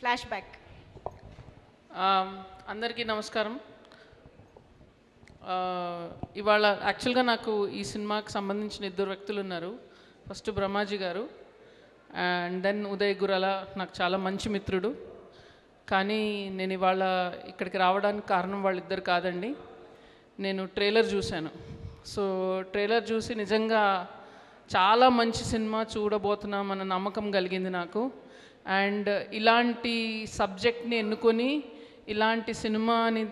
Flash back. అందరికీ నమస్కారం. ఇవాళ యాక్చువల్గా నాకు ఈ సినిమాకి సంబంధించిన ఇద్దరు వ్యక్తులు ఉన్నారు. ఫస్ట్ బ్రహ్మాజీ గారు అండ్ దెన్ ఉదయ్ గురల, నాకు చాలా మంచి మిత్రుడు. కానీ నేను ఇవాళ ఇక్కడికి రావడానికి కారణం వాళ్ళిద్దరు కాదండి. నేను ట్రైలర్ చూశాను. సో ట్రైలర్ చూసి నిజంగా చాలా మంచి సినిమా చూడబోతున్నామన్న నమ్మకం కలిగింది నాకు. అండ్ ఇలాంటి సబ్జెక్ట్ని ఎన్నుకొని ఇలాంటి సినిమాని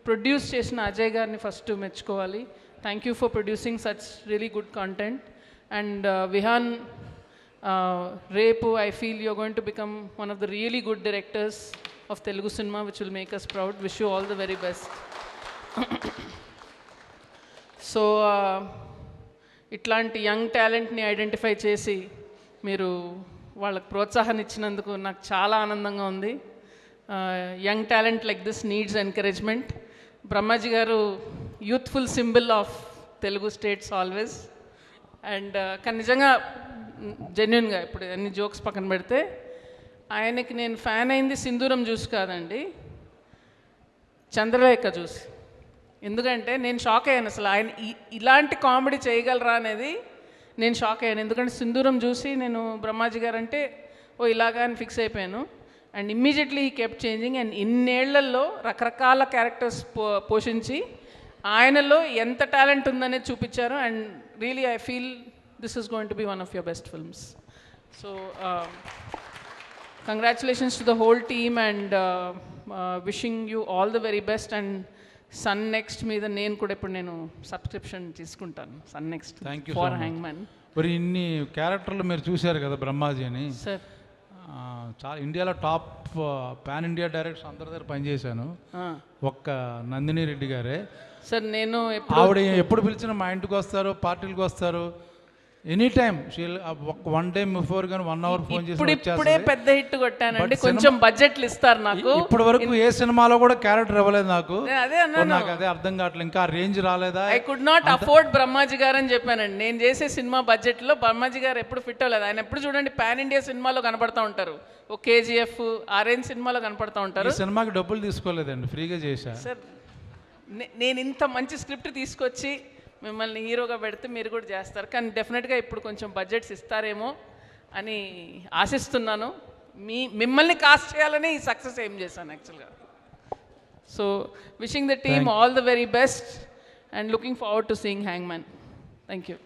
ప్రొడ్యూస్ చేసిన అజయ్ గారిని ఫస్ట్ మెచ్చుకోవాలి. Thank you for producing such really good content. And Vihan, రేపు I feel you're going to become one of the really good directors of Telugu cinema which will make us proud. Wish you all the very best. So ఇట్లాంటి young టాలెంట్ని identify చేసి మీరు వాళ్ళకి ప్రోత్సాహాన్ని ఇచ్చినందుకు నాకు చాలా ఆనందంగా ఉంది. Young talent like this needs encouragement. Brahmaji గారు youthful symbol of Telugu states always. And కానీ నిజంగా జెన్యున్గా ఇప్పుడు అన్ని జోక్స్ పక్కన పెడితే ఆయనకి నేను ఫ్యాన్ అయింది సింధూరం చూసి కాదండి, చంద్రలేఖ చూసి. ఎందుకంటే నేను షాక్ అయ్యాను, అసలు ఆయన ఇలాంటి కామెడీ చేయగలరా అనేది నేను షాక్ అయ్యాను. ఎందుకంటే సింధూరం చూసి నేను బ్రహ్మాజీ గారు అంటే ఇలాగా అని ఫిక్స్ అయిపోయాను. And immediately he kept changing. And ఇన్నేళ్లలో రకరకాల క్యారెక్టర్స్ పోషించి ఆయనలో ఎంత టాలెంట్ ఉందనేది చూపించారు. And really I feel this is going to be one of your best films. So congratulations to the whole team and wishing you all the very best. And Sun NXT మీద నేను కూడా ఇప్పుడు నేను subscription తీసుకుంటాను. Sun NXT for Hangman. మరి ఇన్ని క్యారెక్టర్లు మీరు చూశారు కదా బ్రహ్మాజీ అని. సార్ చాలా ఇండియాలో టాప్ పాన్ ఇండియా డైరెక్టర్స్ అందరి దగ్గర పనిచేశాను. ఒక్క నందిని రెడ్డి గారే సార్. నేను ఆవిడ ఎప్పుడు పిలిచినా మా ఇంటికి వస్తారు, పార్టీలకు వస్తారు. Any time one day before కానీ 1 hour ఫోన్ చేసి ఇప్పుడే పెద్ద హిట్ కొట్టానండి. కొంచెం బడ్జెట్లు ఇస్తారు నాకు. ఇప్పటి వరకు ఏ సినిమాలో కూడా క్యారెక్టర్ ఇవ్వలేదు నాకు. నాకు అదే అర్థం కావట్లేదు, ఇంకా రేంజ్ రాలేదా. I could not afford Brahmaji గారు అని చెప్పానండి. నేను చేసే సినిమా బడ్జెట్లో బ్రహ్మాజీ గారు ఎప్పుడు ఫిట్ అవ్వలేదు. ఆయన ఎప్పుడు చూడండి పాన్ ఇండియా సినిమాలో కనపడతా ఉంటారు. ఓ కేజీఎఫ్ ఆరెంజ్ సినిమాలో కనపడతా ఉంటారు. సినిమాకి డబ్బులు తీసుకోలేదండి, ఫ్రీగా చేశా. సార్ నేను ఇంత మంచి స్క్రిప్ట్ తీసుకొచ్చి మిమ్మల్ని హీరోగా పెడితే మీరు కూడా చేస్తారు. కానీ డెఫినెట్గా ఇప్పుడు కొంచెం బడ్జెట్స్ ఇస్తారేమో అని ఆశిస్తున్నాను. మిమ్మల్ని కాస్ట్ చేయాలని ఈ సక్సెస్ ఏం చేశాను యాక్చువల్గా. So wishing the team all the very best and looking forward to seeing Hangman. Thank you.